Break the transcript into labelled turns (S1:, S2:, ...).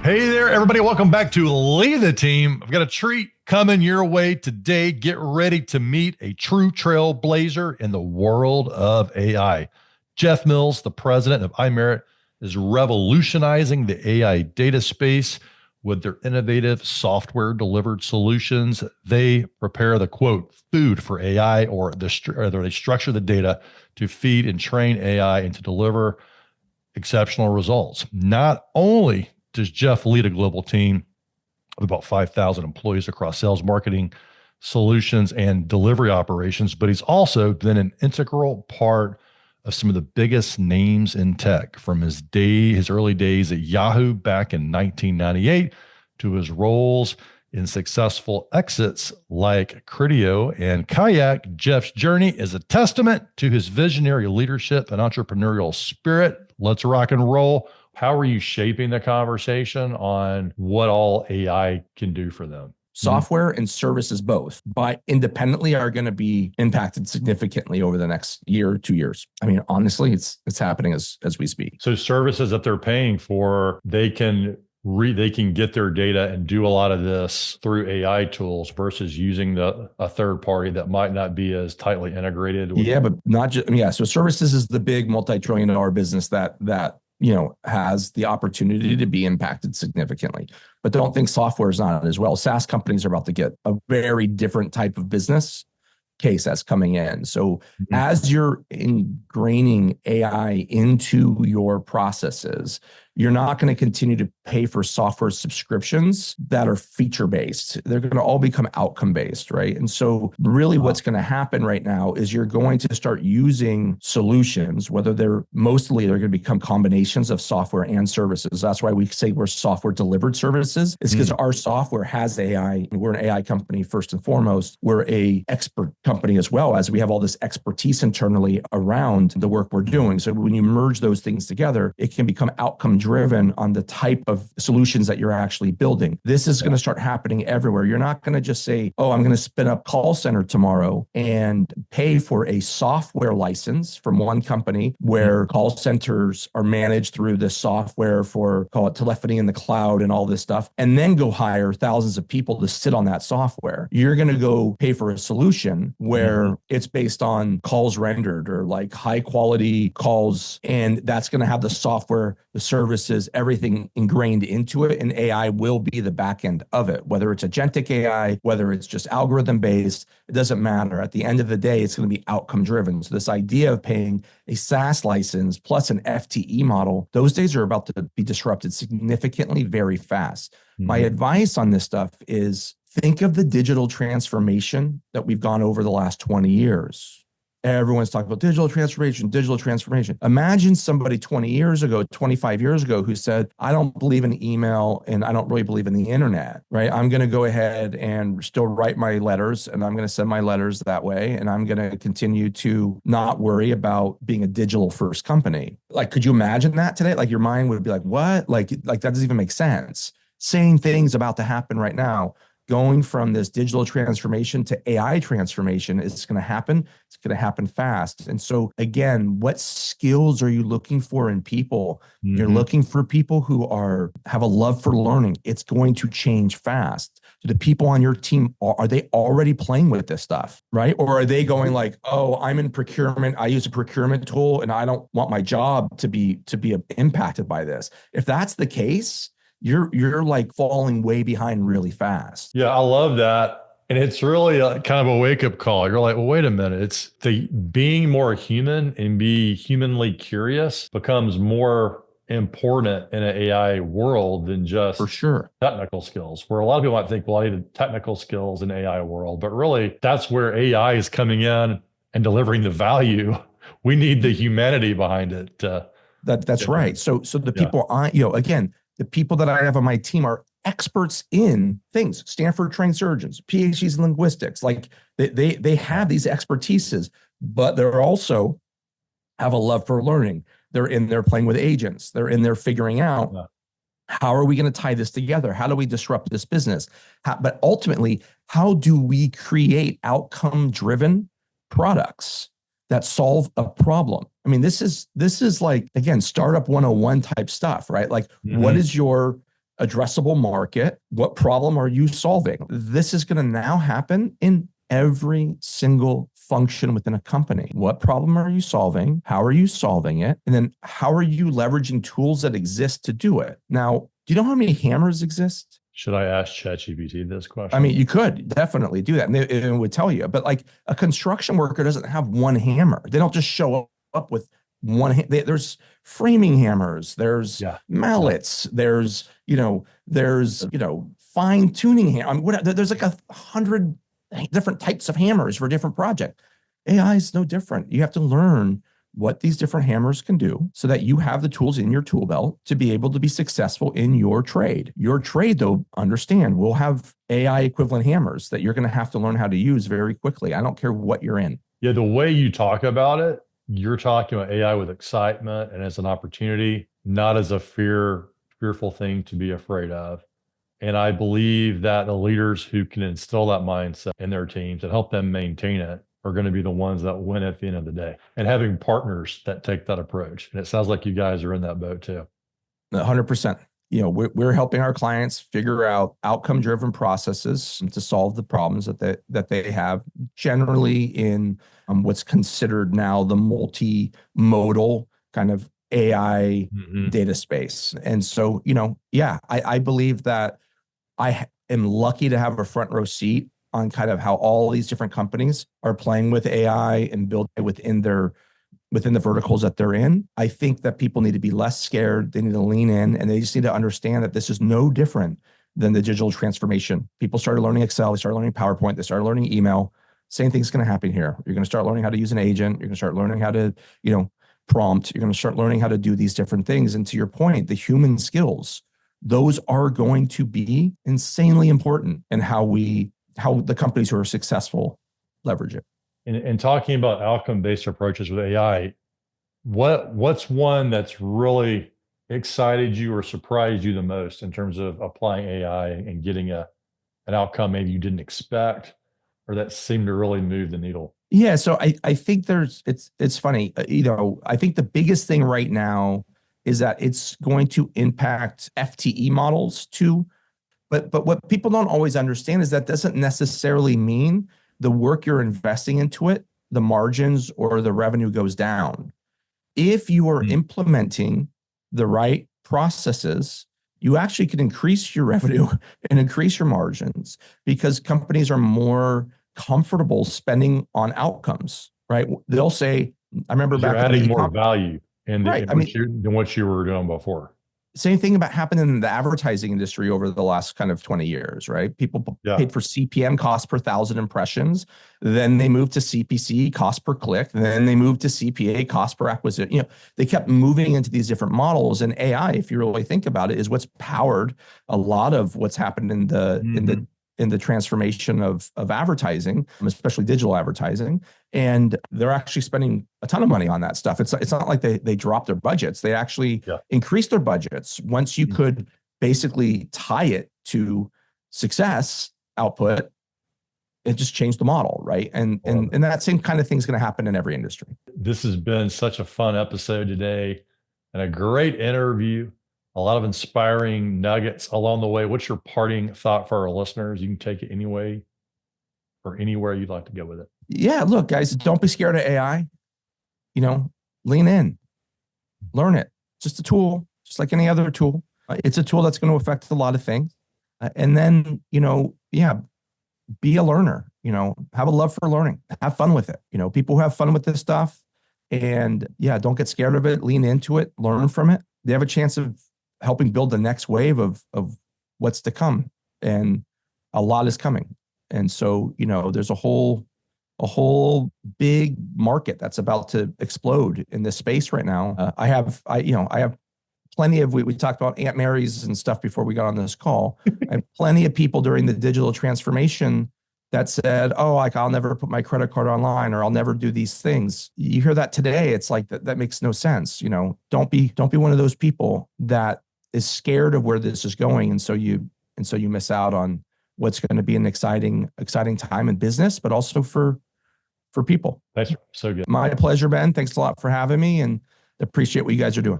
S1: Hey there, everybody. Welcome back to Lead the Team. I've got a treat coming your way today. Get ready to meet a true trailblazer in the world of AI. Jeff Mills, the president of iMerit, is revolutionizing the AI data space with their innovative software-delivered solutions. They prepare the, quote, food for AI, or they structure the data to feed and train AI and to deliver exceptional results. Not only does Jeff lead a global team of about 5,000 employees across sales, marketing, solutions, and delivery operations, but he's also been an integral part of some of the biggest names in tech, from his early days at Yahoo back in 1998 to his roles in successful exits like Criteo and Kayak. Jeff's journey is a testament to his visionary leadership and entrepreneurial spirit. Let's rock and roll. How are you shaping the conversation on what all AI can do for them?
S2: Software and services both, but independently, are going to be impacted significantly over the next year or 2 years. I mean, honestly, it's happening as we speak.
S1: So services that they're paying for, they can get their data and do a lot of this through AI tools versus using a third party that might not be as tightly integrated.
S2: Yeah, but not just, so services is the big multi-trillion-dollar business that has the opportunity to be impacted significantly. But don't think software is not as well. SaaS companies are about to get a very different type of business case that's coming in. So as you're ingraining AI into your processes, you're not going to continue to pay for software subscriptions that are feature-based. They're going to all become outcome-based, right? And so really what's going to happen right now is you're going to start using solutions, whether they're going to become combinations of software and services. That's why we say we're software-delivered services. It's because our software has AI. We're an AI company first and foremost. We're a expert company as well, as we have all this expertise internally around the work we're doing. So when you merge those things together, it can become outcome driven on the type of solutions that you're actually building. This is going to start happening everywhere. You're not going to just say, oh, I'm going to spin up call center tomorrow and pay for a software license from one company where call centers are managed through this software for, call it, telephony in the cloud and all this stuff, and then go hire thousands of people to sit on that software. You're going to go pay for a solution where it's based on calls rendered or like high quality calls, and that's going to have the software, the services, everything ingrained into it, and AI will be the back end of it. Whether it's agentic AI, whether it's just algorithm based, it doesn't matter. At the end of the day, it's going to be outcome driven. So this idea of paying a SaaS license plus an FTE model, those days are about to be disrupted significantly very fast. My advice on this stuff is think of the digital transformation that we've gone over the last 20 years. Everyone's talking about digital transformation, digital transformation. Imagine somebody 20 years ago, 25 years ago, who said, I don't believe in email and I don't really believe in the internet, right? I'm going to go ahead and still write my letters, and I'm going to send my letters that way. And I'm going to continue to not worry about being a digital first company. Like, could you imagine that today? Like, your mind would be like, what? Like that doesn't even make sense. Same thing's about to happen right now. Going from this digital transformation to AI transformation is going to happen. It's going to happen fast. And so again, what skills are you looking for in people? You're looking for people who have a love for learning. It's going to change fast. So the people on your team, are they already playing with this stuff, right? Or are they going like, oh, I'm in procurement, I use a procurement tool, and I don't want my job to be impacted by this. If that's the case, you're like falling way behind really fast.
S1: Yeah, I love that. And it's really kind of a wake-up call. You're like, well, wait a minute. It's the being more human and be humanly curious becomes more important in an AI world than just
S2: for sure
S1: technical skills, where a lot of people might think, well, I need the technical skills in AI world. But really, that's where AI is coming in and delivering the value. We need the humanity behind it.
S2: That's right. So the people again, the people that I have on my team are experts in things, Stanford trained surgeons, PhDs in linguistics. Like they have these expertises, but they're also have a love for learning. They're in there playing with agents. They're in there figuring out how are we going to tie this together? How do we disrupt this business? But ultimately, how do we create outcome-driven products that solve a problem? I mean, this is like, again, startup 101 type stuff, right? Like, what is your addressable market. What problem are you solving? This is going to now happen in every single function within a company. What problem are you solving? How are you solving it? And then how are you leveraging tools that exist to do it? Now, do you know how many hammers exist?
S1: Should I ask ChatGPT this question?
S2: I mean, you could definitely do that, and it would tell you. But like a construction worker doesn't have one hammer. They don't just show up with one. There's framing hammers. There's mallets. There's fine tuning hammer. I mean, there's like 100 different types of hammers for different projects. AI is no different. You have to learn what these different hammers can do so that you have the tools in your tool belt to be able to be successful in your trade. Your trade, though, understand, will have AI equivalent hammers that you're going to have to learn how to use very quickly. I don't care what you're in.
S1: Yeah, the way you talk about it, you're talking about AI with excitement and as an opportunity, not as a fearful thing to be afraid of. And I believe that the leaders who can instill that mindset in their teams and help them maintain it are going to be the ones that win at the end of the day, and having partners that take that approach. And it sounds like you guys are in that boat too.
S2: 100%. We're helping our clients figure out outcome-driven processes to solve the problems that they have, generally in what's considered now the multimodal kind of AI data space. And so, I believe that I am lucky to have a front row seat on kind of how all these different companies are playing with AI and building it within the verticals that they're in. I think that people need to be less scared. They need to lean in, and they just need to understand that this is no different than the digital transformation. People started learning Excel, they started learning PowerPoint, they started learning email. Same thing's going to happen here. You're going to start learning how to use an agent. You're going to start learning how to, prompt. You're going to start learning how to do these different things. And to your point, the human skills, those are going to be insanely important in how the companies who are successful leverage it.
S1: And talking about outcome-based approaches with AI, what's one that's really excited you or surprised you the most in terms of applying AI and getting an outcome maybe you didn't expect, or that seemed to really move the needle?
S2: Yeah, so I think it's funny. I think the biggest thing right now is that it's going to impact FTE models too. But what people don't always understand is that doesn't necessarily mean the work you're investing into it, the margins or the revenue goes down. If you are implementing the right processes, you actually can increase your revenue and increase your margins because companies are more comfortable spending on outcomes, right? They'll say, I remember back
S1: you're adding more value than what you were doing before.
S2: Same thing happened in the advertising industry over the last kind of 20 years, right? People paid for CPM, cost per 1,000 impressions. Then they moved to CPC, cost per click. Then they moved to CPA, cost per acquisition. They kept moving into these different models. And AI, if you really think about it, is what's powered a lot of what's happened in the transformation of advertising, especially digital advertising. And they're actually spending a ton of money on that stuff. It's not like they dropped their budgets. They actually increased their budgets. Once you could basically tie it to success output, it just changed the model, right? And that same kind of thing is going to happen in every industry.
S1: This has been such a fun episode today and a great interview. A lot of inspiring nuggets along the way. What's your parting thought for our listeners? You can take it any way or anywhere you'd like to go with it.
S2: Yeah, look, guys, don't be scared of AI. Lean in, learn it. It's just a tool, just like any other tool. It's a tool that's going to affect a lot of things. And then, be a learner, have a love for learning, have fun with it. People who have fun with this stuff and don't get scared of it, lean into it, learn from it. They have a chance of helping build the next wave of what's to come. And a lot is coming. And so, there's a whole big market that's about to explode in this space right now. I have plenty of, we talked about Aunt Mary's and stuff before we got on this call. I have plenty of people during the digital transformation that said, I'll never put my credit card online, or I'll never do these things. You hear that today. It's like, that makes no sense. Don't be one of those people that is scared of where this is going. And so you miss out on what's going to be an exciting time in business, but also for people.
S1: Thanks. So good.
S2: My pleasure, Ben. Thanks a lot for having me, and appreciate what you guys are doing.